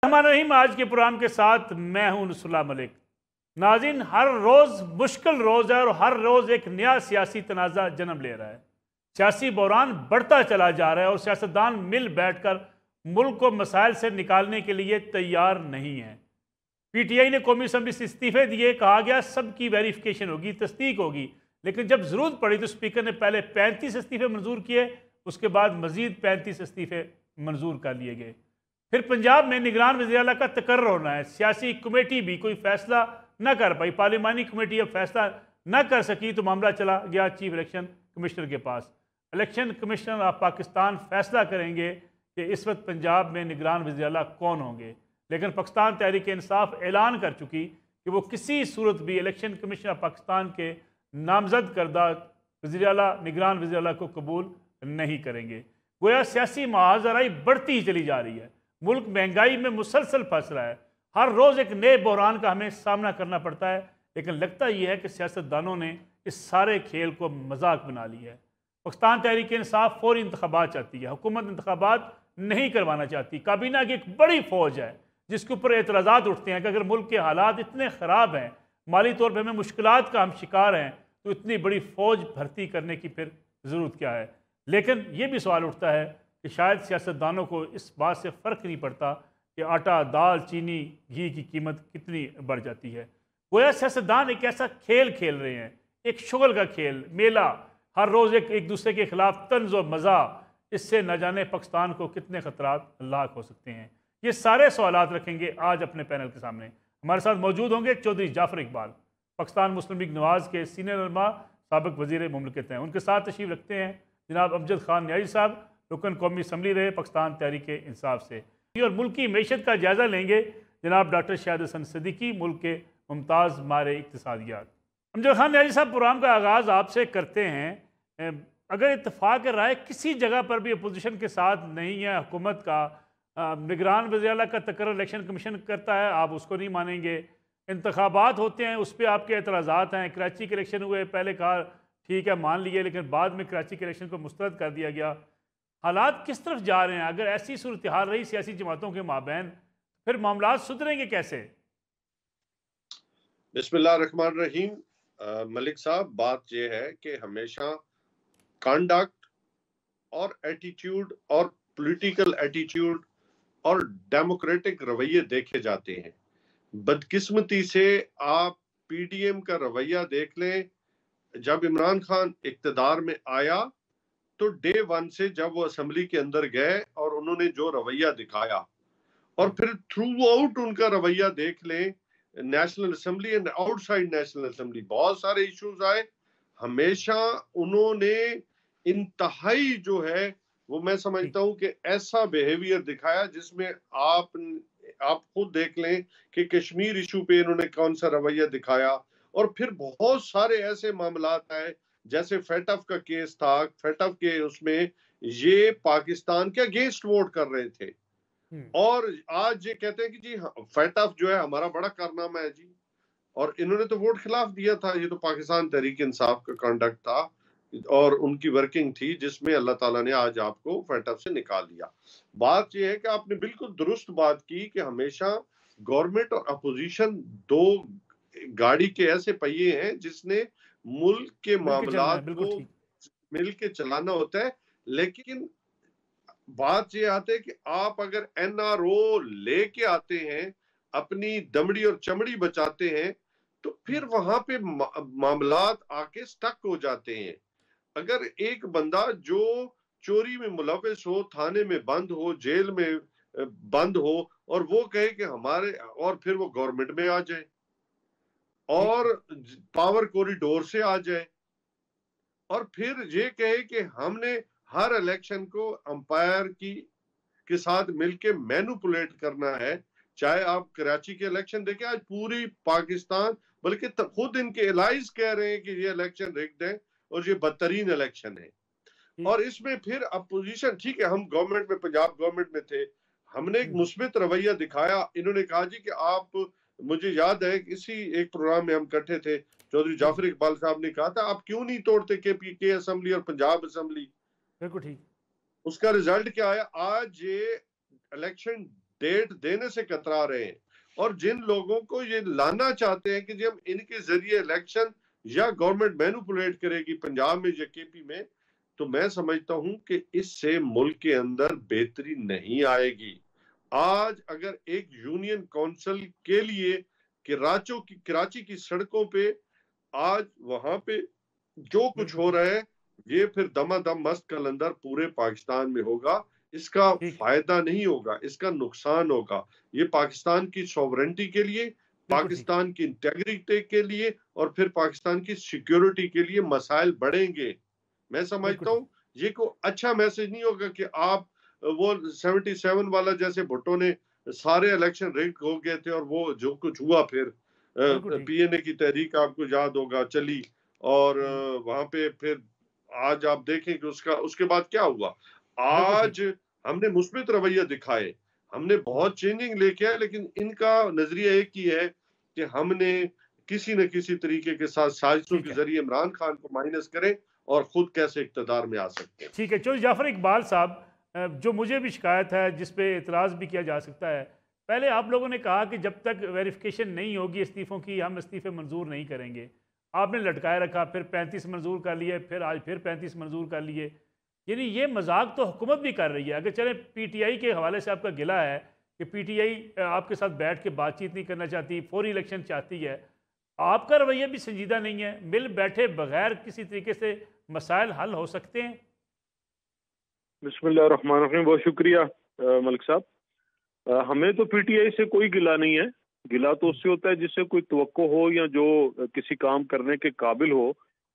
हमारा रहीम आज के प्रोग्राम के साथ मैं हूं नुसरुल्लाह मलिक। नाज़रीन, हर रोज़ मुश्किल रोज़ है और हर रोज़ एक नया सियासी तनाज़ा जन्म ले रहा है। सियासी बहरान बढ़ता चला जा रहा है और सियासतदान मिल बैठ कर मुल्क को मसाइल से निकालने के लिए तैयार नहीं है। PTI ने कौमी असम्बली से इस्तीफे दिए, कहा गया सबकी वेरिफिकेशन होगी, तस्दीक होगी, लेकिन जब ज़रूरत पड़ी तो स्पीकर ने पहले 35 इस्तीफे मंजूर किए, उसके बाद मजीद 35 इस्तीफे मंजूर कर लिए गए। फिर पंजाब में निगरान वज़ीर आला का तकर्रर होना है। सियासी कमेटी भी कोई फैसला न कर पाई, पार्लिमानी कमेटी अब फैसला न कर सकी तो मामला चला गया चीफ इलेक्शन कमिश्नर के पास। इलेक्शन कमिश्नर ऑफ पाकिस्तान फैसला करेंगे कि इस वक्त पंजाब में निगरान वज़ीर आला कौन होंगे, लेकिन पाकिस्तान तहरीक इंसाफ ऐलान कर चुकी कि वो किसी सूरत भी इलेक्शन कमिश्नर ऑफ पाकिस्तान के नामजद करदा वज़ीर आला निगरान वज़ीर आला को कबूल नहीं करेंगे। गोया सियासी मुआज़राई बढ़ती ही चली जा रही है। मुल्क महंगाई में मुसलसल फंस रहा है। हर रोज़ एक नए बहरान का हमें सामना करना पड़ता है, लेकिन लगता यह है कि सियासतदानों ने इस सारे खेल को मजाक बना लिया है। पाकिस्तान तहरीक इंसाफ फौरी इंतखाबात चाहती है, हुकूमत इंतखाबात नहीं करवाना चाहती। काबीना की एक बड़ी फौज है जिसके ऊपर एतराज़ात उठते हैं कि अगर मुल्क के हालात इतने ख़राब हैं, माली तौर पर हमें मुश्किलात का हम शिकार हैं, तो इतनी बड़ी फ़ौज भर्ती करने की फिर ज़रूरत क्या है। लेकिन ये भी सवाल उठता है कि शायद सियासतदानों को इस बात से फ़र्क नहीं पड़ता कि आटा, दाल, चीनी, घी की कीमत कितनी बढ़ जाती है। गोया सियासतदान एक ऐसा खेल खेल रहे हैं, एक शुगल का खेल, मेला, हर रोज़ एक दूसरे के खिलाफ तंज और मज़ा। इससे न जाने पाकिस्तान को कितने ख़तरात लाक हो सकते हैं। ये सारे सवालात रखेंगे आज अपने पैनल के सामने। हमारे साथ मौजूद होंगे चौधरी जाफ़र इकबाल, पाकिस्तान मुस्लिम लीग नवाज़ के सीनियर रहनुमा, साबिक़ वज़ीर मुमलिकत हैं। उनके साथ तशरीफ़ रखते हैं जनाब अमजद खान न्याजी साहब, रुकन कौमी असम्बली रहे पाकिस्तान तहरीक इंसाफ से। और मुल्क की मैशत का जायज़ा लेंगे जनाब डॉक्टर शाहिद हसन सिद्दीकी, मुल्क के मुमताज़ माहिर इक़्तिसादियात। अमजद खान न्याजी साहब, प्रोग्राम का आगाज़ आपसे करते हैं। अगर इत्तफ़ाक़ राय किसी जगह पर भी अपोजिशन के साथ नहीं है, हुकूमत का निगरान वज़ीर आला का तकर्रर इलेक्शन कमीशन करता है, आप उसको नहीं मानेंगे। इंतखाबात होते हैं, उस पर आपके एतराज़ात हैं। कराची के इलेक्शन हुए, पहले कहा ठीक है मान लिए, लेकिन बाद में कराची के इलेक्शन को मुस्तरद कर दिया गया। हालात किस तरफ जा रहे हैं? अगर ऐसी सूरत हाल रही सियासी जमातों के माबैन, फिर मामलात सुधरेंगे कैसे? बिस्मिल्लाहिर्रहमानिर्रहीम। मलिक साहब, बात यह है कि हमेशा कंडक्ट और एटीट्यूड और पॉलिटिकल एटीट्यूड और डेमोक्रेटिक रवैये देखे जाते हैं। बदकिस्मती से आप PDM का रवैया देख लें। जब इमरान खान इक्तदार में आया तो डे 1 से जब वो असेंबली के अंदर गए और उन्होंने जो रवैया दिखाया, और फिर थ्रू आउट उनका रवैया देख लें, national assembly and outside national assembly बहुत सारे इश्यूज आए। हमेशा उन्होंने इंतहाई जो है वो, मैं समझता हूं कि ऐसा बिहेवियर दिखाया जिसमें आप खुद देख लें कि कश्मीर इशू पे इन्होंने कौन सा रवैया दिखाया। और फिर बहुत सारे ऐसे मामलात आए, जैसे फेटफ का केस था। फेटफ के उसमें ये पाकिस्तान के अगेंस्ट वोट कर रहे थे, और आज ये कहते हैं कि जी फेटफ जो है हमारा बड़ा कारनामा है जी, और इन्होंने तो वोट खिलाफ दिया था। ये तो पाकिस्तान तहरीक इंसाफ का कंडक्ट था और उनकी वर्किंग थी, जिसमें अल्लाह ताला ने आज आपको फेटफ से निकाल दिया। बात यह है कि आपने बिल्कुल दुरुस्त बात की कि हमेशा गवर्नमेंट और अपोजिशन दो गाड़ी के ऐसे पहिए हैं जिसने मुल्क के मामलात को मिल के चलाना होता है। लेकिन बात ये आती है कि आप अगर NRO लेके आते हैं, अपनी दमड़ी और चमड़ी बचाते हैं, तो फिर वहां पे मामलात आके स्टक हो जाते हैं। अगर एक बंदा जो चोरी में मुलविस हो, थाने में बंद हो, जेल में बंद हो, और वो कहे कि हमारे, और फिर वो गवर्नमेंट में आ जाए और पावर कॉरिडोर से आ जाए, और फिर ये कहे कि हमने हर इलेक्शन को अंपायर के साथ मिलके मैनिपुलेट करना है। चाहे आप कराची के इलेक्शन देखें, आज पूरी पाकिस्तान, बल्कि खुद इनके एलाइज कह रहे हैं कि ये इलेक्शन रिग्ड है और ये बदतरीन इलेक्शन है। और इसमें फिर अपोजिशन, ठीक है, हम गवर्नमेंट में, पंजाब गवर्नमेंट में थे, हमने एक मुस्बित रवैया दिखाया। इन्होंने कहा जी कि आप, मुझे याद है इसी एक प्रोग्राम में हम इकट्ठे थे, चौधरी जाफर इकबाल साहब ने कहा था आप क्यों नहीं तोड़ते KPK असेंबली और पंजाब असेंबली। बिल्कुल ठीक। उसका रिजल्ट क्या आया? आज ये इलेक्शन डेट देने से कतरा रहे हैं, और जिन लोगों को ये लाना चाहते हैं कि जी हम इनके जरिए इलेक्शन या गवर्नमेंट मैनिपुलेट करेगी पंजाब में या केपी में, तो मैं समझता हूं कि इससे मुल्क के अंदर बेहतरी नहीं आएगी। आज अगर एक यूनियन काउंसिल के लिए कराची की सड़कों पे आज वहां पे जो कुछ हो रहा है, ये फिर दमादम मस्त कलंदर पूरे पाकिस्तान में होगा। इसका फायदा नहीं होगा, इसका नुकसान होगा। ये पाकिस्तान की सॉवरेंटी के लिए, पाकिस्तान की इंटेग्रिटी के लिए और फिर पाकिस्तान की सिक्योरिटी के लिए मसाइल बढ़ेंगे। मैं समझता हूँ ये कोई अच्छा मैसेज नहीं होगा कि आप वो 77 वाला जैसे भुट्टो ने सारे इलेक्शन रिग हो गए थे और वो जो कुछ हुआ फिर पीएनए की तहरीक आपको याद होगा चली, और वहां पे फिर आज आप देखें कि उसके बाद क्या हुआ। आज हमने मुस्बित रवैया दिखाए, हमने बहुत चेंजिंग लेके आए, लेकिन इनका नजरिया एक ही है कि हमने किसी न किसी तरीके के साथ साजिशों के जरिए इमरान खान को माइनस करें और खुद कैसे इक्तदार में आ सकते हैं। ठीक है। चौधरी जाफर इकबाल साहब, जो मुझे भी शिकायत है जिस पे इतराज़ भी किया जा सकता है, पहले आप लोगों ने कहा कि जब तक वेरिफिकेशन नहीं होगी इस्तीफ़ों की हम इस्तीफ़े मंजूर नहीं करेंगे। आपने लटकाए रखा, फिर 35 मंजूर कर लिए, फिर आज फिर 35 मंजूर कर लिए। यानी ये मजाक तो हुकूमत भी कर रही है। अगर चले पीटीआई के हवाले से आपका गिला है कि पीटीआई आपके साथ बैठ के बातचीत नहीं करना चाहती, फौरी इलेक्शन चाहती है, आपका रवैया भी संजीदा नहीं है। मिल बैठे बगैर किसी तरीके से मसाइल हल हो सकते हैं। बिस्मिल्लाहिर्रहमानिर्रहीम, बहुत शुक्रिया मलिक साहब। हमें तो पीटीआई से कोई गिला नहीं है। गिला तो उससे होता है जिससे कोई तवक्को हो या जो किसी काम करने के काबिल हो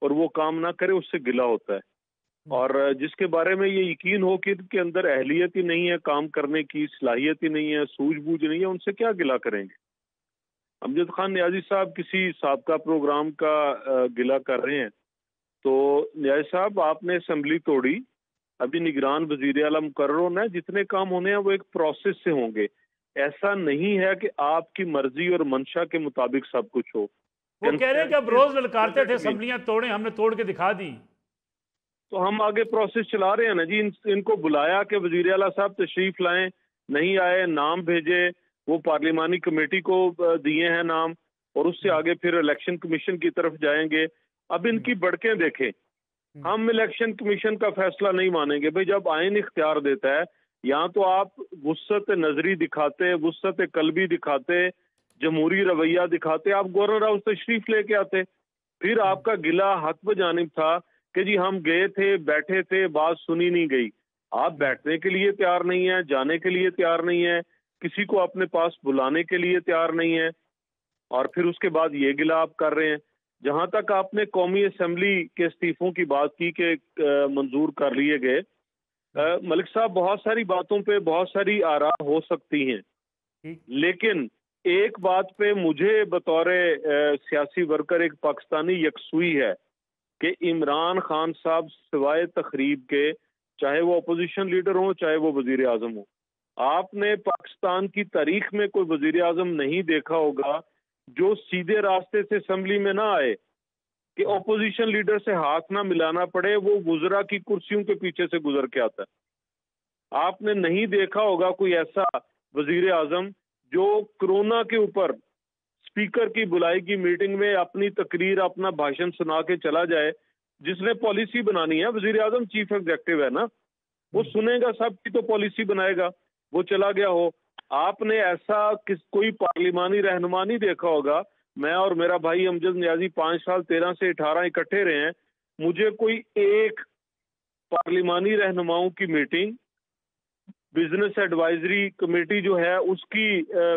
और वो काम ना करे, उससे गिला होता है। और जिसके बारे में ये यकीन हो कि इनके अंदर अहलियत ही नहीं है, काम करने की सलाहियत ही नहीं है, सूझबूझ नहीं है, उनसे क्या गिला करेंगे। अमजद खान नियाजी साहब किसी साबका प्रोग्राम का गिला कर रहे हैं, तो नियाजी साहब आपने असम्बली तोड़ी, अभी निगरान वजीर आला मुकर्रर होना है, जितने काम होने हैं वो एक प्रोसेस से होंगे। ऐसा नहीं है कि आपकी मर्जी और मंशा के मुताबिक सब कुछ हो। वो कह रहे हैं कि अब रोज ललकारते थे असम्बलियां तोड़े, हमने तोड़ के दिखा दी। तो हम आगे प्रोसेस चला रहे हैं ना जी। इनको बुलाया कि वजीर आला साहब तशरीफ लाएं, नहीं आए, नाम भेजे, वो पार्लिमानी कमेटी को दिए हैं नाम, और उससे आगे फिर इलेक्शन कमीशन की तरफ जाएंगे। अब इनकी बढ़के देखें। हम इलेक्शन कमीशन का फैसला नहीं मानेंगे। भाई जब आइन इख्तियार देता है, यहाँ तो आप वुसअत नजरी दिखाते, वुसअत कल्बी दिखाते, जमहूरी रवैया दिखाते, आप गवर्नर हाउस तशरीफ लेके आते। फिर आपका गिला हक बजानिब था कि जी हम गए थे, बैठे थे, बात सुनी नहीं गई। आप बैठने के लिए तैयार नहीं है, जाने के लिए तैयार नहीं है, किसी को अपने पास बुलाने के लिए तैयार नहीं है, और फिर उसके बाद ये गिला आप कर रहे हैं। जहां तक आपने कौमी असम्बली के इस्तीफों की बात की कि मंजूर कर लिए गए, मलिक साहब बहुत सारी बातों पे बहुत सारी आरा हो सकती हैं, लेकिन एक बात पे मुझे बतौर सियासी वर्कर एक पाकिस्तानी यकसुई है कि इमरान खान साहब सिवाय तकरीब के, चाहे वो अपोजिशन लीडर हो चाहे वो वजीर आजम हो, आपने पाकिस्तान की तारीख में कोई वजीर आजम नहीं देखा होगा जो सीधे रास्ते से असम्बली में ना आए कि ऑपोजिशन लीडर से हाथ ना मिलाना पड़े, वो वुज़रा की कुर्सियों के पीछे से गुजर के आता है। आपने नहीं देखा होगा कोई ऐसा वजीर आजम जो कोरोना के ऊपर स्पीकर की बुलाई की मीटिंग में अपनी तकरीर, अपना भाषण सुना के चला जाए। जिसने पॉलिसी बनानी है, वजीर आजम चीफ एग्जीक्यूटिव है ना, वो सुनेगा, सबकी तो पॉलिसी बनाएगा, वो चला गया हो। आपने ऐसा कोई पार्लिमानी रहनुमा नहीं देखा होगा। मैं और मेरा भाई अमजद नियाजी 5 साल 13 से 18 इकट्ठे रहे हैं, मुझे कोई एक पार्लिमानी रहनुमाओं की मीटिंग, बिजनेस एडवाइजरी कमेटी जो है उसकी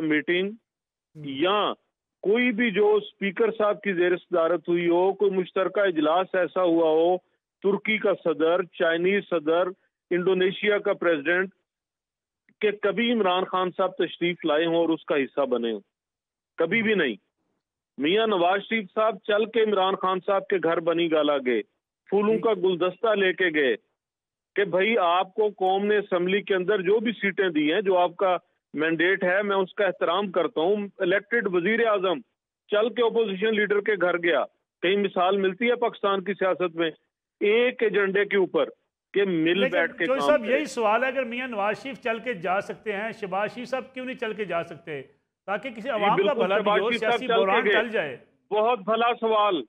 मीटिंग, या कोई भी जो स्पीकर साहब की जेर सदारत हुई हो, कोई मुश्तरका इजलास ऐसा हुआ हो, तुर्की का सदर, चाइनीज सदर, इंडोनेशिया का प्रेसिडेंट, कि कभी इमरान खान साहब तशरीफ लाए हों और उसका हिस्सा बने हों, कभी भी नहीं। मियां नवाज शरीफ साहब चल के इमरान खान साहब के घर बनी गाला गए, फूलों का गुलदस्ता लेके गए कि भाई आपको कौम ने असेंबली के अंदर जो भी सीटें दी हैं, जो आपका मैंडेट है, मैं उसका एहतराम करता हूँ। इलेक्टेड वजीर आजम चल के अपोजिशन लीडर के घर गया। कहीं मिसाल मिलती है पाकिस्तान की सियासत में एक एजेंडे के ऊपर कि मिल बैठ के चौधरी काम साहब करें। यही सवाल है, अगर मियां नवाज शरीफ चल के जा सकते हैं, शहबाज शरीफ साहब क्यों नहीं चल के जा सकते, ताकि किसी अवाम का बिल्कुल, भला भी शहबाज हो, शरीफ साहब सियासी चल के बहरान गए। टल जाए। बहुत भला सवाल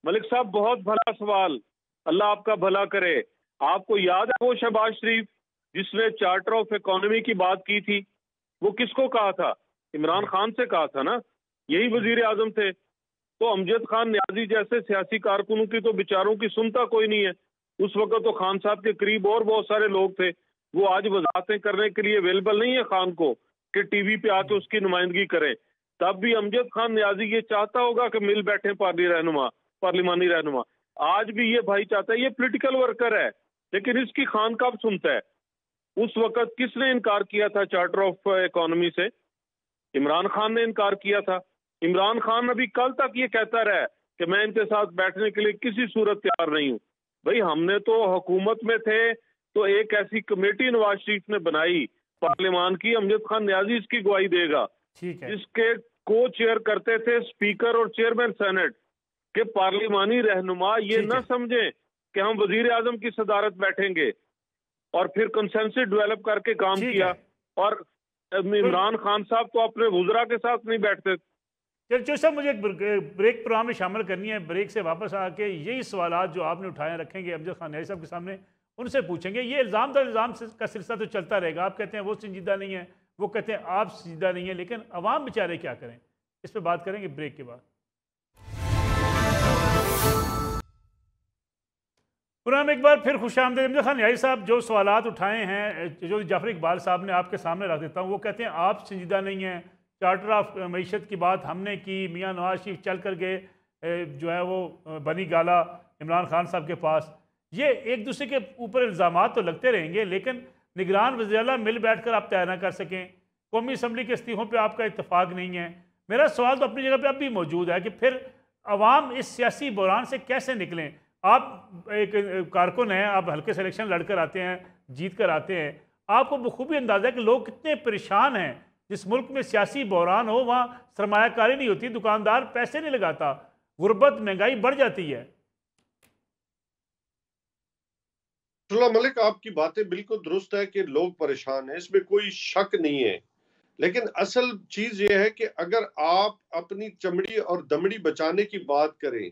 मलिक साहब, बहुत भला सवाल। अल्लाह आपका भला करे। आपको याद है वो शहबाज शरीफ जिसने चार्टर ऑफ इकोनॉमी की बात की थी, वो किसको कहा था? इमरान खान से कहा था ना, यही वजीर आजम थे। तो अमजद खान न्याजी जैसे सियासी कारकुनों की तो बेचारों की सुनता कोई नहीं है। उस वक्त तो खान साहब के करीब और बहुत सारे लोग थे। वो आज वजाहतें करने के लिए अवेलेबल नहीं है खान को कि टीवी पे आके उसकी नुमाइंदगी करें। तब भी अमजद खान न्याजी ये चाहता होगा कि मिल बैठे पार्लिमानी रहनुमा। आज भी ये भाई चाहता है, ये पॉलिटिकल वर्कर है, लेकिन इसकी खान कब सुनता है? उस वक्त किसने इनकार किया था चार्टर ऑफ इकोनॉमी से? इमरान खान ने इनकार किया था। इमरान खान अभी कल तक ये कहता रहा है कि मैं इनके साथ बैठने के लिए किसी सूरत तैयार नहीं हूं। भाई हमने तो हुकूमत में थे तो एक ऐसी कमेटी नवाज शरीफ ने बनाई पार्लियामान की, अमजद खान न्याजी इसकी गवाही देगा, ठीक है। जिसके को चेयर करते थे स्पीकर और चेयरमैन सेनेट के। पार्लिमानी रहनुमा ये ठीक न है। समझे कि हम वजीर आजम की सदारत बैठेंगे, और फिर कंसेंसस डेवलप करके काम ठीक किया। है। और इमरान खान साहब तो अपने वुजरा के साथ नहीं बैठते। चलिए चौधरी साहब, मुझे एक ब्रेक प्रोग्राम में शामिल करनी है। ब्रेक से वापस आके यही सवाल जो आपने उठाए रखेंगे अमजद खान न्याजी साहब के सामने, उनसे पूछेंगे। ये इल्ज़ाम दर इल्ज़ाम का सिलसिला तो चलता रहेगा। आप कहते हैं वो संजीदा नहीं है, वो कहते हैं आप संजीदा नहीं है, लेकिन अवाम बेचारे क्या करें, इस पर बात करेंगे ब्रेक के बाद। प्रोग्राम एक बार फिर खुश आमदीद। अमजद खान न्याजी साहब जो सवालात उठाए हैं, जो जाफर इकबाल साहब ने आपके सामने रख देता हूँ, वो कहते हैं आप संजीदा नहीं हैं, चार्टर ऑफ मईशत की बात हमने की, मियाँ नवाज शरीफ चल कर गए जो है वो बनी गाला इमरान खान साहब के पास। ये एक दूसरे के ऊपर इल्ज़ाम तो लगते रहेंगे, लेकिन निगरान वज़ीर-ए-आला मिल बैठ कर आप तय ना कर सकें, कौमी असम्बली के इस्तीफ़ों पर आपका इत्तेफाक नहीं है। मेरा सवाल तो अपनी जगह पर अब भी मौजूद है कि फिर अवाम इस सियासी बहरान से कैसे निकलें। आप एक कारकुन हैं, आप हल्के से इलेक्शन लड़कर आते हैं, जीत कर आते हैं, आपको बखूबी अंदाज़ा है कि लोग कितने परेशान हैं। जिस मुल्क में सियासी बहरान हो वहाँ सरमायाकारी नहीं होती, दुकानदार पैसे नहीं लगाता, गुर्बत महंगाई बढ़ जाती है। मलिक, आपकी बातें बिल्कुल दुरुस्त है कि लोग परेशान हैं, इसमें कोई शक नहीं है। लेकिन असल चीज ये है कि अगर आप अपनी चमड़ी और दमड़ी बचाने की बात करें,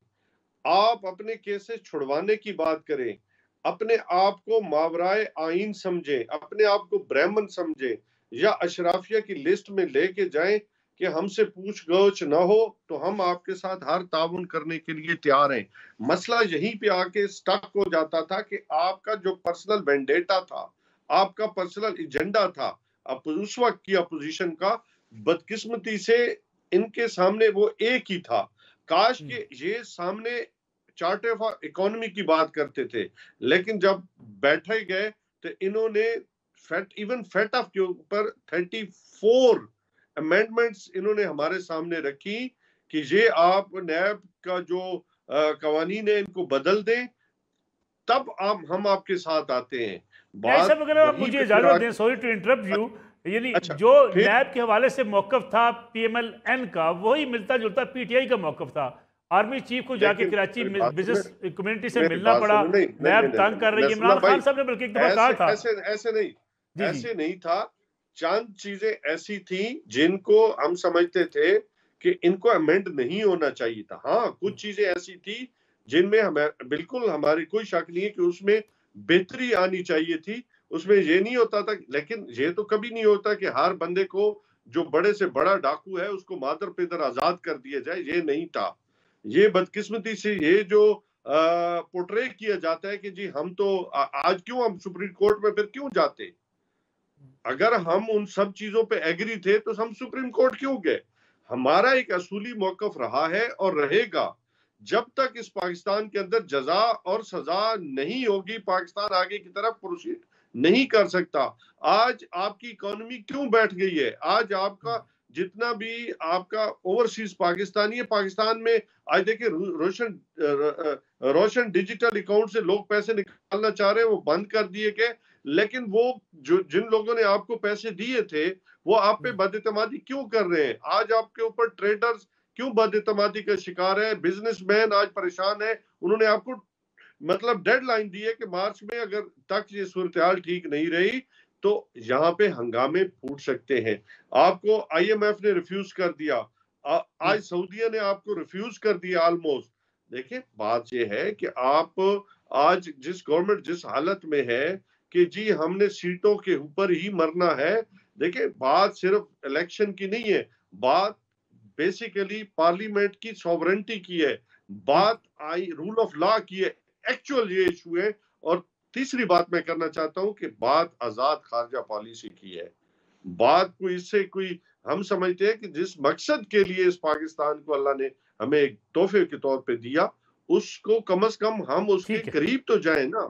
आप अपने केसेस छुड़वाने की बात करें, अपने आप को मावराए आइन समझें, अपने आप को ब्राह्मण समझें, या अशराफिया की लिस्ट में लेके जाएं कि हमसे पूछ गछ ना हो, तो हम आपके साथ हर ताउन करने के लिए तैयार हैं। मसला यहीं पे आके स्टक हो जाता था कि आपका जो पर्सनल वेंडेटा था, आपका पर्सनल एजेंडा था उस वक्त की अपोजिशन का, बदकिस्मती से इनके सामने वो एक ही था। काश के ये सामने चार्टर ऑफ इकोनॉमी की बात करते थे, लेकिन जब बैठे गए तो इन्होंने फेटअप के ऊपर 34 अमेंडमेंट्स इन्होंने हमारे सामने रखी कि ये आप नैब का जो कवानीन है इनको बदल दें, तब हम आपके साथ आते हैं। बात अगर आप मुझे इजाजत दें, सॉरी टू इंटरप्ट यू, यानी जो नैब के हवाले से मौकफ था पीएमएल-एन का, वही मिलता जुलता पीटीआई का मौकफ था। आर्मी चीफ को जाके कराची बिजनेस कम्युनिटी से मिलना पड़ा, नैब तंग कर रही है। इमरान खान साहब ने बल्कि एक दफा कहा था ऐसे नहीं था। चंद चीजें ऐसी थी जिनको हम समझते थे कि इनको अमेंड नहीं होना चाहिए था। हाँ, कुछ चीजें ऐसी थी जिनमें हमें बिल्कुल हमारी कोई शक नहीं है कि उसमें बेहतरी आनी चाहिए थी। उसमें ये नहीं होता था, लेकिन ये तो कभी नहीं होता कि हर बंदे को जो बड़े से बड़ा डाकू है उसको मादर पिदर आजाद कर दिया जाए। ये नहीं था। ये बदकिस्मती से ये जो पोर्ट्रे किया जाता है कि जी हम तो आज क्यों हम सुप्रीम कोर्ट में फिर क्यों जाते? अगर हम उन सब चीजों पे एग्री थे तो हम सुप्रीम कोर्ट क्यों गए? हमारा एक असूली मौकफ रहा है और रहेगा, जब तक इस पाकिस्तान के अंदर जजा और सजा नहीं होगी, पाकिस्तान आगे की तरफ प्रोसीड नहीं कर सकता। आज आपकी इकोनॉमी क्यों बैठ गई है? आज आपका जितना भी आपका ओवरसीज पाकिस्तानी है, पाकिस्तान में आज देखिए रोशन डिजिटल अकाउंट से लोग पैसे निकालना चाह रहे हैं, वो बंद कर दिए गए। लेकिन वो जो जिन लोगों ने आपको पैसे दिए थे वो आप पे बदइतमादी क्यों कर रहे हैं? आज आपके ऊपर ट्रेडर्स क्यों बदइतमादी का शिकार है? बिजनेसमैन आज परेशान है, उन्होंने आपको मतलब डेडलाइन दी है कि मार्च में अगर तक ये सूरत हाल ठीक नहीं रही तो यहाँ पे हंगामे फूट सकते हैं। आपको IMF ने रिफ्यूज कर दिया, आज सऊदीया ने आपको रिफ्यूज कर दिया ऑलमोस्ट। देखिए बात ये है कि आप आज जिस गवर्नमेंट जिस हालत में है कि जी हमने सीटों के ऊपर ही मरना है। देखिए बात सिर्फ इलेक्शन की नहीं है, बात बेसिकली पार्लियामेंट की सॉवरेंटी की है, बात आई रूल ऑफ लॉ की है, एक्चुअल ये इशू है। और तीसरी बात मैं करना चाहता हूं कि बात आजाद खारजा पॉलिसी की है। बात कोई इससे कोई हम समझते हैं कि जिस मकसद के लिए इस पाकिस्तान को अल्लाह ने हमें एक तोहफे के तौर पे दिया, उसको कम से कम हम उसके करीब तो जाएं ना,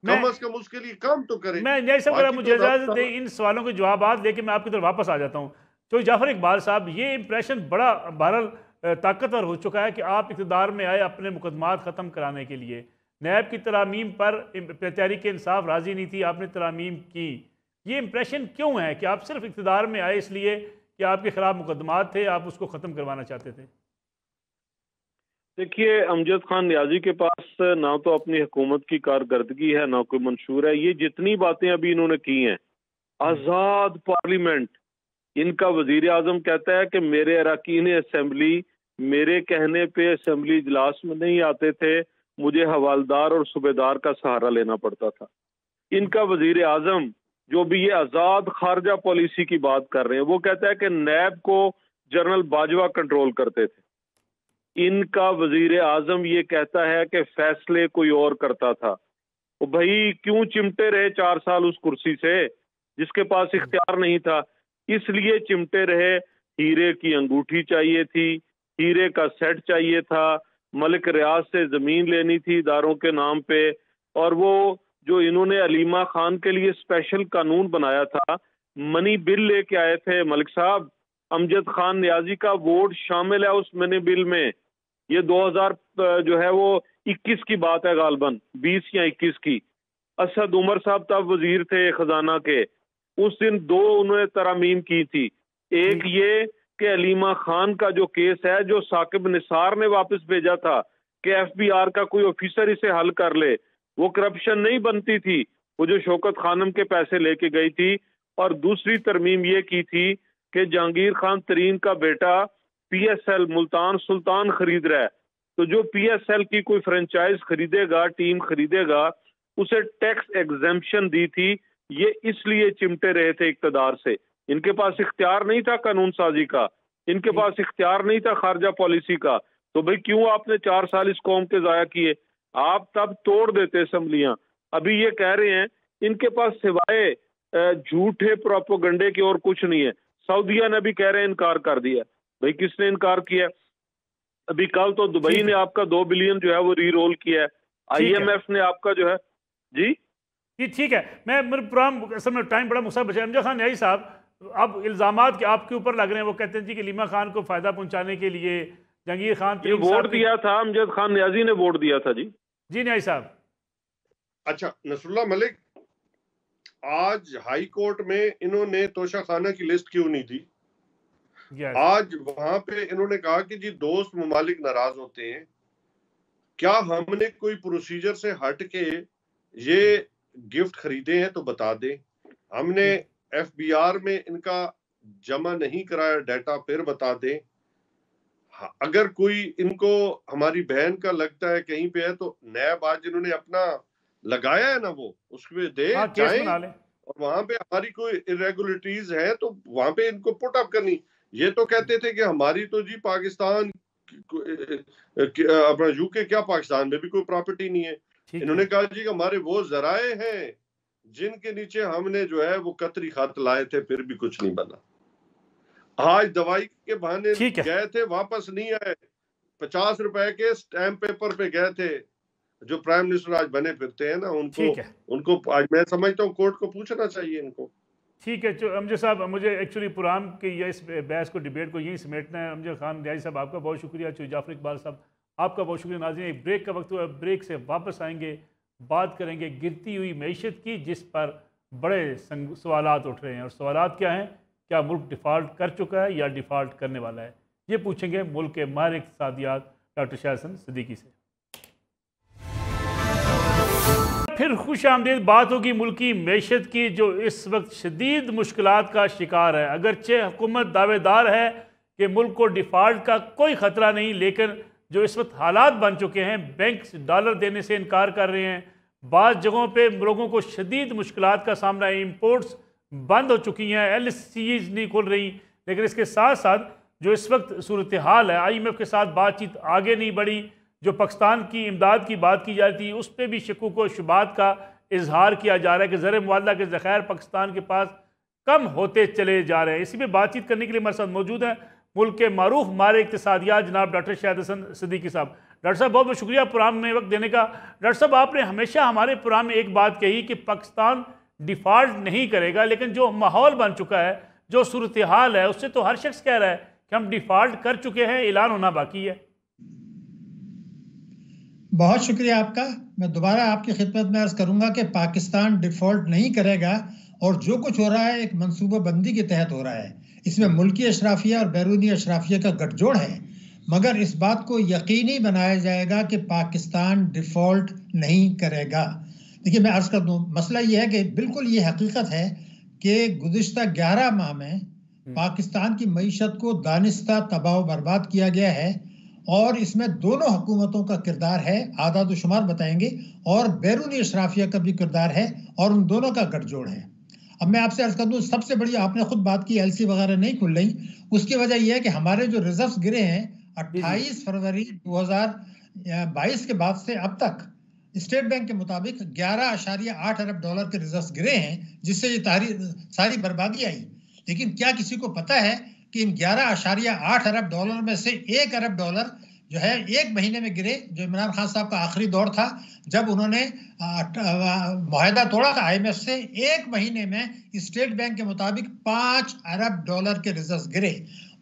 कम से कम उसके लिए काम तो करें। मैं जैसे अगर मुझे इजाजत दें इन सवालों के जवाब लेके मैं आपकी तरफ वापस आ जाता हूँ। तो जाफर इकबाल साहब, ये इंप्रेशन बड़ा बहरहाल ताकतवर हो चुका है कि आप इक़्तिदार में आए अपने मुकदमात ख़त्म कराने के लिए। नैब की तरामीम पर तहरीक इंसाफ राज़ी नहीं थी, आपने तरामीम की। ये इंप्रेशन क्यों है कि आप सिर्फ इक़्तिदार में आए इसलिए कि आपके खिलाफ मुकदमात थे, आप उसको ख़त्म करवाना चाहते थे? देखिए, अमजद खान नियाजी के पास ना तो अपनी हुकूमत की कारकर्दगी है, ना कोई मंशूर है। ये जितनी बातें अभी इन्होंने की हैं, आज़ाद पार्लियामेंट, इनका वजीर आजम कहता है कि मेरे अरकान असेंबली मेरे कहने पे असेंबली इजलास में नहीं आते थे, मुझे हवालदार और सूबेदार का सहारा लेना पड़ता था। इनका वजीर आजम जो भी ये आज़ाद खारजा पॉलिसी की बात कर रहे हैं, वो कहता है कि नैब को जनरल बाजवा कंट्रोल करते थे। इनका वजीर आजम ये कहता है कि फैसले कोई और करता था। तो भाई क्यों चिमटे रहे 4 साल उस कुर्सी से जिसके पास इख्तियार नहीं था? इसलिए चिमटे रहे। हीरे की अंगूठी चाहिए थी, हीरे का सेट चाहिए था, मलिक रियाज से जमीन लेनी थी इदारों के नाम पे, और वो जो इन्होंने अलीमा खान के लिए स्पेशल कानून बनाया था, मनी बिल लेके आए थे मलिक साहब। अमजद खान नियाजी का वोट शामिल है उस मनी बिल में। ये 2000 जो है वो 21 की बात है, गालबन 20 या 21 की। असद उमर साहब तब वजीर थे खजाना के। उस दिन 2 उन्होंने तरामीम की थी। एक ये कि अलीमा खान का जो केस है, जो साकिब निसार ने वापस भेजा था कि FBR का कोई ऑफिसर इसे हल कर ले, वो करप्शन नहीं बनती थी, वो जो शौकत खानम के पैसे लेके गई थी। और दूसरी तरमीम ये की थी कि जहांगीर खान तरीन का बेटा PSL मुल्तान सुल्तान खरीद रहा है, तो जो PSL की कोई फ्रेंचाइज खरीदेगा, टीम खरीदेगा, उसे टैक्स एग्जेम्पशन दी थी। ये इसलिए चिमटे रहे थे इक्तदार से। इनके पास इख्तियार नहीं था कानून साजी का, इनके पास इख्तियार नहीं था खारजा पॉलिसी का। तो भाई क्यों आपने 4 साल इस कौम के जाया किए? आप तब तोड़ देते असम्बलियां। अभी ये कह रहे हैं इनके पास सिवाय झूठे प्रोपोगंडे के और कुछ नहीं है। सऊदीया ने भी कह रहे हैं इनकार कर दिया। भाई किसने इनकार किया? अभी कल तो दुबई ने आपका 2 बिलियन जो है वो री रोल किया है। IMF ने आपका जो है जी ठीक है। मैं मेरे प्रोग्राम असल में टाइम बड़ा मुसाब बचा। अमजद खान नियाजी साहब, अब इल्जामात के आपके ऊपर लग रहे हैं, वो कहते हैं जी कि अलीमा खान को फायदा पहुंचाने के लिए जहांगीर खान ये वोट दिया था, अमजद खान नियाजी ने वोट दिया था जी नियाजी साहब। अच्छा, नसरुल्लाह मलिक, आज हाई कोर्ट में इन्होंने तोशा खाना की लिस्ट क्यों नहीं दी? आज वहां पे इन्होंने कहा कि जी दोस्त ममालिक नाराज होते हैं। क्या हमने कोई प्रोसीजर से हट के ये गिफ्ट खरीदे हैं तो बता दें। हमने FBR में इनका जमा नहीं कराया डाटा, फिर बता दें। अगर कोई इनको हमारी बहन का लगता है कहीं पे है तो नैब आज इन्होंने अपना लगाया है ना, वो उसमें दे जाएं, और वहां पे हमारी कोई इरेगुलरिटीज है तो वहां पे इनको पुट अप करनी। ये तो कहते थे कि हमारी तो जी पाकिस्तान अपना UK क्या पाकिस्तान में भी कोई प्रॉपर्टी नहीं है। इन्होंने कहा जी हमारे वो जराए हैं जिनके नीचे हमने जो है वो कतरी खत लाए थे, फिर भी कुछ नहीं बना। आज दवाई के बहाने गए थे, वापस नहीं आए। 50 रुपए के स्टैम्प पेपर पे गए थे। जो प्राइम मिनिस्टर आज बने फिरते हैं ना, उनको आज मैं समझता हूँ कोर्ट को पूछना चाहिए इनको। ठीक है अमजद साहब, मुझे एक्चुअली प्रोग्राम के ये इस बहस को डिबेट को यहीं समेटना है। अमजद खान नियाजी साहब आपका बहुत शुक्रिया, जाफर इकबाल साहब आपका बहुत शुक्रिया। नाज़रीन, एक ब्रेक का वक्त हुआ, ब्रेक से वापस आएंगे, बात करेंगे गिरती हुई मईशत की, जिस पर बड़े सवालात उठ रहे हैं। और सवालात क्या हैं? क्या मुल्क डिफ़ॉल्ट कर चुका है या डिफ़ॉल्ट करने वाला है? ये पूछेंगे मुल्क के माहिर इक़्तिसादियात डॉक्टर शाह हसन सिद्दीकी से। फिर खुश आमदीद बात होगी मुल्क की मैशत की, जो इस वक्त शदीद मुश्किलात का शिकार है। अगरचे हुकूमत दावेदार है कि मुल्क को डिफ़ॉल्ट का कोई ख़तरा नहीं, लेकिन जो इस वक्त हालात बन चुके हैं, बैंक डॉलर देने से इनकार कर रहे हैं, बाज़ जगहों पे लोगों को शदीद मुश्किलात का सामना है, इंपोर्ट्स बंद हो चुकी हैं, LCs नहीं खुल रही। लेकिन इसके साथ साथ जो इस वक्त सूरत हाल है, IMF के साथ बातचीत आगे नहीं बढ़ी, जो पाकिस्तान की इमदाद की बात की जाती है उस पर भी शक्कुक व शुबात का इजहार किया जा रहा है कि ज़र मुआवजा के ज़ख़ायर पाकिस्तान के पास कम होते चले जा रहे हैं। इसी पर बातचीत करने के लिए हमारे साथ मौजूद हैं मुल्क के मारूफ मारे इक़्तिसादियात जनाब डॉक्टर शाहिद हसन सिद्दीकी साहब। डॉक्टर साहब बहुत बहुत शुक्रिया प्रोग्राम में वक्त देने का। डॉक्टर साहब, आपने हमेशा हमारे प्रोग्राम में एक बात कही कि पाकिस्तान डिफ़ॉल्ट नहीं करेगा, लेकिन जो माहौल बन चुका है, जो सूरत हाल है, उससे तो हर शख्स कह रहा है कि हम डिफ़ॉल्ट कर चुके हैं, ऐलान होना बाकी है। बहुत शुक्रिया आपका। मैं दोबारा आपकी खिदमत में अर्ज करूंगा कि पाकिस्तान डिफ़ॉल्ट नहीं करेगा और जो कुछ हो रहा है एक मनसूबाबंदी के तहत हो रहा है। इसमें मुल्की अशराफिया और बैरूनी अशराफिया का गठजोड़ है, मगर इस बात को यकीनी बनाया जाएगा कि पाकिस्तान डिफ़ॉल्ट नहीं करेगा। देखिए, मैं अर्ज कर दूं, मसला ये है कि बिल्कुल ये हकीकत है कि गुज़िश्ता 11 माह में पाकिस्तान की मईशत को दानिस्ता तबाह बर्बाद किया गया है और इसमें दोनों हुकूमतों का किरदार है, आदाद व शुमार बताएंगे, और बैरूनी अशराफिया का भी किरदार है और उन दोनों का गठजोड़ है। अब मैं आपसे अर्ज कर दूं, सबसे बड़ी, आपने खुद बात की LC वगैरह नहीं खुल रही, उसकी वजह यह है कि हमारे जो रिजर्व्स गिरे हैं 28 फरवरी 2022 के बाद से अब तक स्टेट बैंक के मुताबिक 11.8 अरब डॉलर के रिजर्व्स गिरे हैं, जिससे ये सारी बर्बादी आई। लेकिन क्या किसी को पता है कि इन 11.8 अरब डॉलर में से 1 अरब डॉलर जो है 1 महीने में गिरे, जो इमरान खान साहब का आखिरी दौर था जब उन्होंने मुआहदा तोड़ा था IMF से। 1 महीने में स्टेट बैंक के मुताबिक 5 अरब डॉलर के रिजर्व गिरे।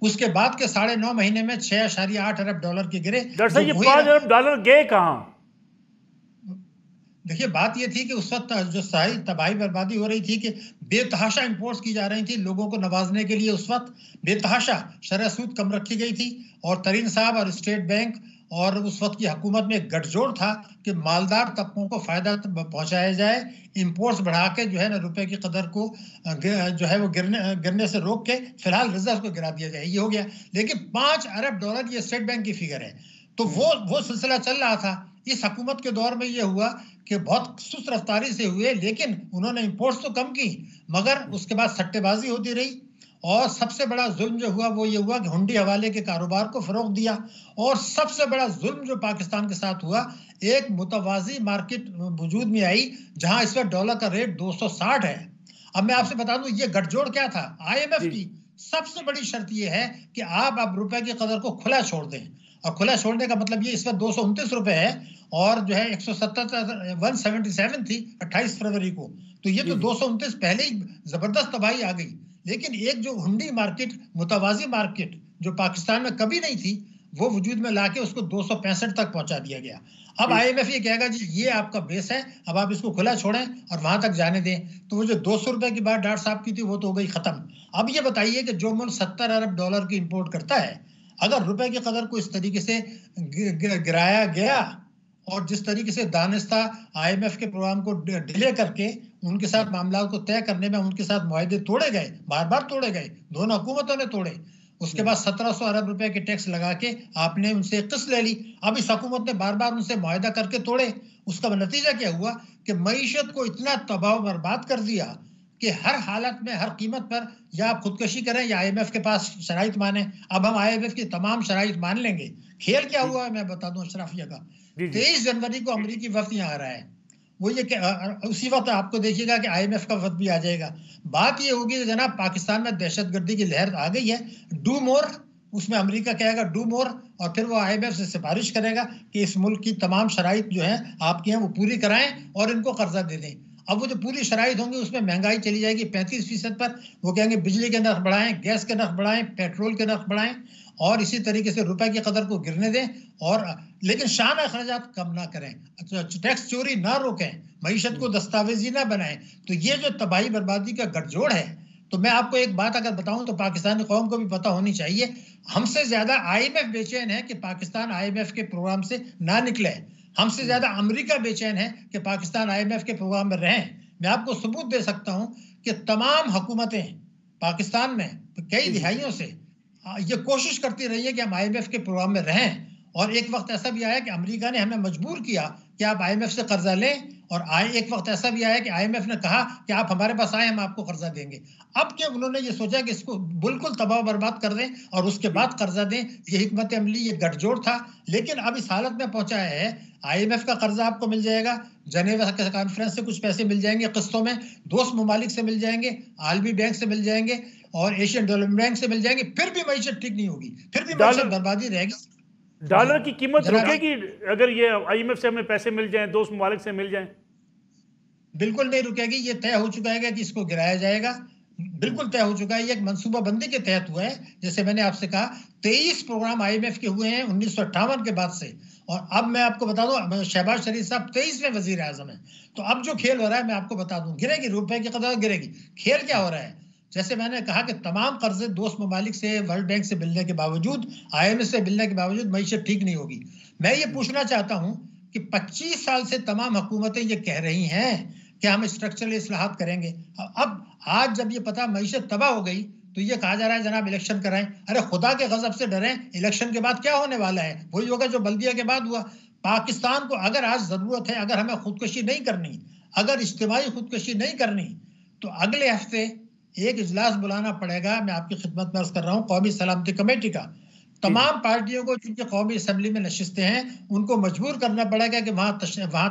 उसके बाद के 9.5 महीने में 6.8 अरब डॉलर के गिरे। डॉक्टर साहब, ये 5 अरब डॉलर गए कहाँ? देखिए, बात ये थी कि उस वक्त जो सारी तबाही बर्बादी हो रही थी कि बेतहाशा इंपोर्ट्स की जा रही थी लोगों को नवाजने के लिए। उस वक्त बेतहाशा शरह सूद कम रखी गई थी और तरीन साहब और स्टेट बैंक और उस वक्त की हुकूमत में एक गठजोड़ था कि मालदार तबकों को फायदा पहुंचाया जाए, इंपोर्ट्स बढ़ा के जो है ना रुपए की कदर को जो है वो गिरने से रोक के फिलहाल रिजर्व को गिरा दिया जाए, ये हो गया। लेकिन 5 अरब डॉलर ये स्टेट बैंक की फिगर है, तो वो सिलसिला चल रहा था। इस हुकूमत के दौर में ये हुआ कि बहुत सुस्त रफ्तारी से हुए, लेकिन उन्होंने इंपोर्ट्स तो कम की, मगर उसके बाद सट्टेबाजी होती रही। और सबसे बड़ा जुल्म जो हुआ वो ये हुआ कि हुंडी हवाले के कारोबार को फरोग दिया। और सबसे बड़ा जुल्म जो पाकिस्तान के साथ हुआ, एक मुतवाजी मार्केट वजूद में आई जहां इस वक्त डॉलर का रेट 260 है। अब मैं आपसे बता दूं, ये गठजोड़ क्या था? IMF की सबसे बड़ी शर्त ये है कि आप अब रुपए की कदर को खुला छोड़ दें। और खुला छोड़ने का मतलब ये, इस वक्त 229 रुपए है और जो है 177 थी 28 फरवरी को, तो ये तो 229 पहले ही जबरदस्त तबाही आ गई। लेकिन एक जो हुंडी मार्केट, मुतवाजी मार्केट जो पाकिस्तान में कभी नहीं थी, वो वजूद में लाके उसको 265 तक पहुंचा दिया गया। अब IMF ये कहेगा जी ये आपका बेस है, अब आप इसको खुला छोड़ें और वहां तक जाने दें। तो वो जो 200 रुपए की बात डॉक्टर साहब की थी वो तो हो गई खत्म। अब ये बताइए कि जो मुल्क 70 अरब डॉलर की इंपोर्ट करता है, अगर रुपए की कदर को इस तरीके से गिराया गया और जिस तरीके से दानिस्ता IMF के प्रोग्राम को डिले करके उनके साथ मामला को तय करने में उनके साथ मुआहदे तोड़े गए, बार बार तोड़े गए, दोनों हुकूमतों ने तोड़े। उसके बाद 1700 अरब रुपए के टैक्स लगा के आपने उनसे किस्त ले ली। अब इस हुकूमत ने बार बार उनसे मुआहदा करके तोड़े। उसका नतीजा क्या हुआ कि मईशत को इतना तबाह बर्बाद कर दिया कि हर हालत में, हर कीमत पर या आप खुदकशी करें या IMF के पास शराइत माने। अब हम IMF की तमाम शराइत मान लेंगे। खेल क्या हुआ है मैं बता दूं अशराफिया का। 23 जनवरी को अमरीकी वफ्द यहाँ आ रहा है, वो ये उसी वक्त आपको देखिएगा कि IMF का वक्त भी आ जाएगा। बात ये होगी कि जनाब पाकिस्तान में दहशतगर्दी की लहर आ गई है, डू मोर, उसमें अमेरिका कहेगा डू मोर, और फिर वो IMF से सिफारिश करेगा कि इस मुल्क की तमाम शराइत जो है आपकी हैं वो पूरी कराएं और इनको कर्जा दे दें। अब वो जो पूरी शराइत होंगी उसमें महंगाई चली जाएगी 35% पर। वो कहेंगे बिजली के नर्ख बढ़ाएं, गैस के नर्ख बढ़ाएं, पेट्रोल के नर्ख बढ़ाएं और इसी तरीके से रुपए की कदर को गिरने दें, और लेकिन शान अखराजात कम ना करें, टैक्स चोरी ना रोकें, मईशत को दस्तावेजी ना बनाएं। तो ये जो तबाही बर्बादी का गठजोड़ है, तो मैं आपको एक बात अगर बताऊं तो पाकिस्तानी कौम को भी पता होनी चाहिए, हमसे ज्यादा IMF बेचैन है कि पाकिस्तान IMF के प्रोग्राम से ना निकले। हमसे ज्यादा अमेरिका बेचैन है कि पाकिस्तान IMF के प्रोग्राम में रहें। मैं आपको सबूत दे सकता हूं कि तमाम हुकूमतें पाकिस्तान में कई दिहाइयों से ये कोशिश करती रही है कि हम IMF के प्रोग्राम में रहें, और एक वक्त ऐसा भी आया कि अमेरिका ने हमें मजबूर किया कि आप IMF से कर्जा लें, और एक वक्त ऐसा भी आया कि IMF ने कहा कि आप हमारे पास आए, हम आपको कर्जा देंगे। अब क्या उन्होंने ये सोचा कि इसको बिल्कुल तबाह बर्बाद कर दें और उसके बाद कर्जा दें, ये हिकमत अमली, ये गठजोड़ था। लेकिन अब इस हालत में पहुंचा है, IMF का कर्जा आपको मिल जाएगा, जनेवा के कॉन्फ्रेंस से कुछ पैसे मिल जाएंगे किस्तों में, दोस्त ममालिक से मिल जाएंगे, आलमी बैंक से मिल जाएंगे और एशियन डेवलपमेंट बैंक से मिल जाएंगे, फिर भी मईशत ठीक नहीं होगी, फिर भी मईशत बर्बादी रहेगी। डॉलर की कीमत रुकेगी अगर ये IMF से हमें पैसे मिल जाएं, दोस्त ममालिक से मिल जाएं? बिल्कुल नहीं रुकेगी। ये तय हो चुका है कि इसको गिराया जाएगा, बिल्कुल तय हो चुका है। ये एक मनसूबाबंदी के तहत हुआ है। जैसे मैंने आपसे कहा 23 प्रोग्राम IMF के हुए हैं 1958 के बाद से, और अब मैं आपको बता दूं शहबाज शरीफ साहब 23वें वजीर आजम है। तो अब जो खेल हो रहा है मैं आपको बता दूं, गिरेगी, रुपए की कदर गिरेगी। खेल क्या हो रहा है, जैसे मैंने कहा कि तमाम कर्जे दोस्त ममालिक से, वर्ल्ड बैंक से मिलने के बावजूद, IMF से मिलने के बावजूद मईशत ठीक नहीं होगी। मैं ये पूछना चाहता हूं कि 25 साल से तमाम हुकूमतें ये कह रही हैं कि हम स्ट्रक्चरल इस्लाहात करेंगे। अब आज जब ये पता मईशत तबाह हो गई तो ये कहा जा रहा है जनाब इलेक्शन कराएं। अरे खुदा के गजब से डरें, इलेक्शन के बाद क्या होने वाला है? वही होगा जो बल्दिया के बाद हुआ। पाकिस्तान को अगर आज जरूरत है, अगर हमें खुदकशी नहीं करनी, अगर इज्तिमाई खुदकशी नहीं करनी, तो अगले हफ्ते एक इजलास बुलाना पड़ेगा। मैं आपकी खिदमत में अर्ज कर रहा हूँ, कौमी सलामती कमेटी का। तमाम पार्टियों को जिनके कौमी असम्बली में नशिस्तें हैं उनको मजबूर करना पड़ेगा कि वहां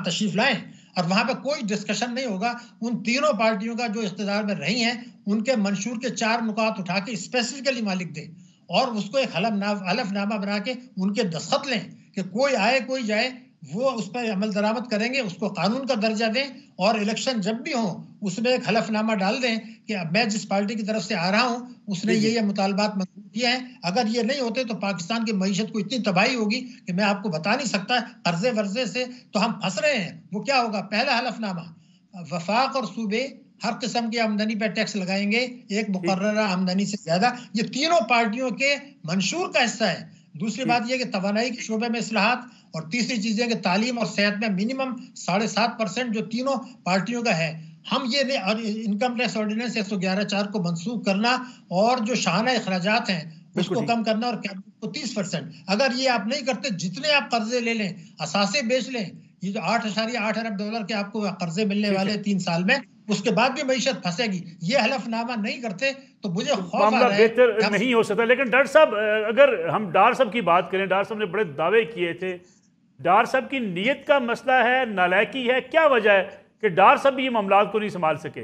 तशरीफ लाएं, और वहां पर कोई डिस्कशन नहीं होगा। उन तीनों पार्टियों का जो इख्तिदार में रही हैं उनके मंशूर के 4 नुकात उठा के स्पेसिफिकली मालिक दे, और उसको एक हलफनामा बना के उनके दस्तखत लें कि कोई आए कोई जाए वो उस पर अमल दरामद करेंगे, उसको कानून का दर्जा दें, और इलेक्शन जब भी हो उसमें एक हलफनामा डाल दें कि अब मैं जिस पार्टी की तरफ से आ रहा हूं उसने ये मुतालबात मंजूर किए हैं। अगर ये नहीं होते तो पाकिस्तान की मईशत को इतनी तबाही होगी कि मैं आपको बता नहीं सकता। कर्जे वर्जे से तो हम फंस रहे हैं। वो क्या होगा? पहला हलफनामा, वफाक और सूबे हर किस्म की आमदनी पर टैक्स लगाएंगे, एक मुकर्ररा आमदनी से ज्यादा। ये तीनों पार्टियों के मंशूर का हिस्सा है। दूसरी बात यह कि तवानाई के शोबे में इस्लाहात, और तीसरी चीज है कि तालीम और सेहत में मिनिमम 7.5% जो तीनों पार्टियों का है। हम ये नहीं, और इनकम टैक्स ऑर्डिनेंस 111(4) को मंसूख करना, और जो शाहाना अखराजात हैं उसको कम करना, और कैबिनेट को 30%। अगर ये आप नहीं करते, जितने आप कर्जे ले लें, असासे बेच लें, ये जो 8.8 अरब डॉलर के आपको कर्जे मिलने वाले 3 साल में, उसके बाद भी मईशत फंसेगी। ये हलफनामा नहीं करते तो मुझे खौफ आ रहा है, बेहतर नहीं हो सकता। लेकिन डॉक्टर साहब, अगर हम डार साहब की बात करें, डार साहब ने बड़े दावे किए थे। डार साहब की नीयत का मसला है, नालायकी है, क्या वजह है कि डार साहब ये मामला को नहीं संभाल सके?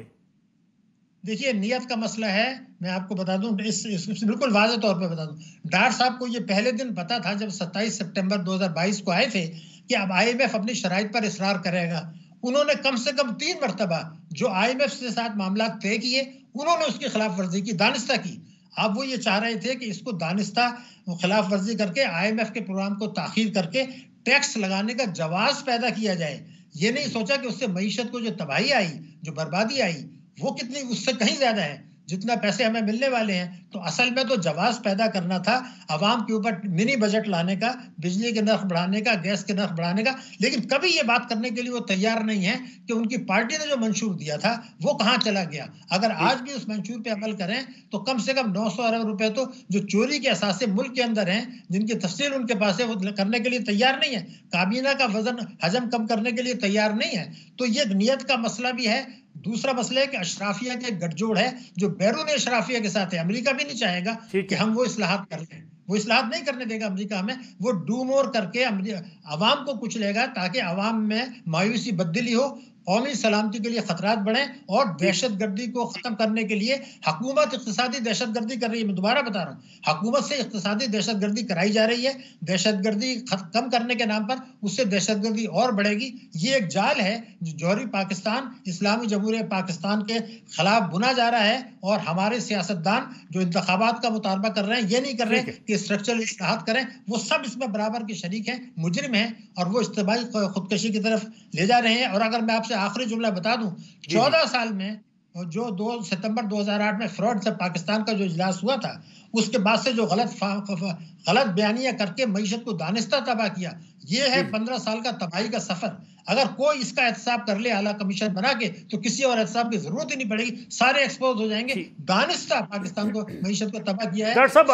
देखिए, नीयत का मसला है। मैं आपको बता दूं, इस बिल्कुल वाज़ेह तौर पे बता दूं, डार साहब को ये पहले दिन पता था जब 27 सितंबर 2022 को आए थे कि अब IMF अपनी शराइत पर इसरार करेगा। उन्होंने कम से कम 3 मरतबा जो IMF के साथ मामला तय किए, उन्होंने उसकी खिलाफ वर्जी की, दानिस्ता की। अब वो ये चाह रहे थे कि इसको दानिस्ता खिलाफ वर्जी करके IMF के प्रोग्राम को ताखीर करके टैक्स लगाने का जवाज पैदा किया जाए। ये नहीं सोचा कि उससे मईशत को जो तबाही आई, जो बर्बादी आई, वो कितनी उससे कहीं ज्यादा है जितना पैसे हमें मिलने वाले हैं। तो असल में तो जवाज पैदा करना था आवाम के ऊपर, मिनी बजट लाने का, बिजली के नर्ख बढ़ाने का, गैस के नर्ख बढ़ाने का। लेकिन कभी ये बात करने के लिए वो तैयार नहीं है कि उनकी पार्टी ने जो मंशूर दिया था वो कहाँ चला गया। अगर आज भी उस मंशूर पे अमल करें तो कम से कम 900 अरब रुपए तो जो चोरी के असासे मुल्क के अंदर हैं, जिनकी तफसील उनके पास है, वो करने के लिए तैयार नहीं है। काबीना का वजन हजम कम करने के लिए तैयार नहीं है। तो ये नीयत का मसला भी है। दूसरा मसला है कि अशराफिया के गठजोड़ है जो बैरून अशराफिया के साथ है। अमेरिका भी नहीं चाहेगा कि हम वो इस्लाहात कर लें, वो इस्लाहात नहीं करने देगा अमेरिका हमें। वो डू मोर करके अवाम को कुचलेगा ताकि अवाम में मायूसी बदली हो, कौमी सलामती के लिए खतरात बढ़े, और दहशतगर्दी को खत्म करने के लिए हुकूमत इक्तिसादी दहशतगर्दी कर रही है। मैं दोबारा बता रहा हूँ, हुकूमत से इक्तिसादी दहशतगर्दी कराई जा रही है। दहशतगर्दी कम करने के नाम पर उससे दहशतगर्दी और बढ़ेगी। ये एक जाल है जो जौहरी पाकिस्तान, इस्लामी जमहूरियत पाकिस्तान के खिलाफ बुना जा रहा है। और हमारे सियासतदान जो इंतखाबात का मुतालबा कर रहे हैं, ये नहीं कर रहे कि स्ट्रक्चरल इस्लाहात करें, वो सब इसमें बराबर के शरीक हैं, मुजरिम हैं, और वो इज्तिमाई खुदकशी की तरफ ले जा रहे हैं। और अगर मैं आपसे आखिरी जुमला बता दूं, 14 साल में जो 2 सितंबर 2008 में फ्रॉड से पाकिस्तान का जो इजलास हुआ था, उसके बाद से जो गलत बयानियां करके मईशत को दानिस्ता तबाह किया, ये है 15 साल का तबाही का सफर। अगर कोई इसका एहतसाब कर ले आला कमीशन बना के, तो किसी और एहतसाब की जरूरत ही नहीं पड़ेगी, सारे एक्सपोज हो जाएंगे। दानिस्ता पाकिस्तान को, मईशत को तबाह किया है। डॉक्टर साहब,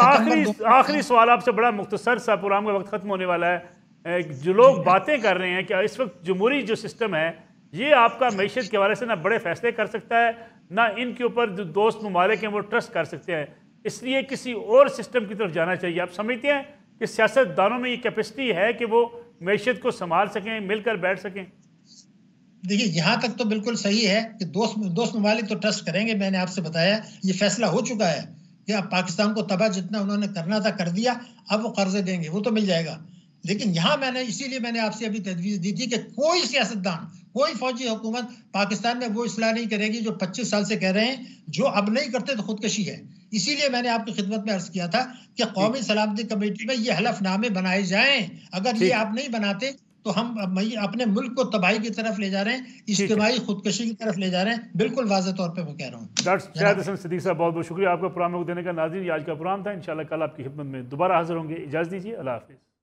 आखिरी सवाल आपसे, बड़ा मुख्तसर सा, प्रोग्राम का वक्त खत्म होने वाला है। जो लोग बातें कर रहे हैं कि इस वक्त जमहूरी जो सिस्टम है ये आपका मईशत के हवाले से ना बड़े फैसले कर सकता है, ना इनके ऊपर जो दोस्त ममालिक हैं वो ट्रस्ट कर सकते हैं, इसलिए किसी और सिस्टम की तरफ जाना चाहिए। आप समझते हैं कि सियासतदानों में ये कैपेसिटी है कि वो मईशत को संभाल सकें, मिलकर बैठ सकें? देखिए, यहाँ तक तो बिल्कुल सही है कि दोस्त ममालिक तो ट्रस्ट करेंगे। मैंने आपसे बताया ये फैसला हो चुका है कि अब पाकिस्तान को तबाह जितना उन्होंने करना था कर दिया, अब वो कर्जे देंगे, वो तो मिल जाएगा। लेकिन यहाँ इसीलिए मैंने आपसे अभी तजवीज़ दी थी कि कोई सियासतदान, कोई फौजी हुकूमत पाकिस्तान में वो इसलाह नहीं करेगी जो 25 साल से कह रहे हैं, जो अब नहीं करते तो खुदकशी है। इसीलिए मैंने आपकी खिदमत में अर्ज किया था कि कौमी सलामती कमेटी में ये हलफनामे बनाए जाएं। अगर ये आप नहीं बनाते तो हम अपने मुल्क को तबाही की तरफ ले जा रहे हैं, इज्तिमाई खुदकशी की तरफ ले जा रहे हैं। बिल्कुल वाज़ेह तौर पे मैं कह रहा हूँ। डॉक्टर शाहिद हसन सिद्दीकी साहब, बहुत बहुत शुक्रिया आपका प्रोग्राम में देने का। नाज़रीन, आज का प्रोग्राम था, इंशाल्लाह कल आपकी खिदमत में दोबारा हाजिर होंगे। इजाज़त दीजिए, अल्लाह हाफ़िज़।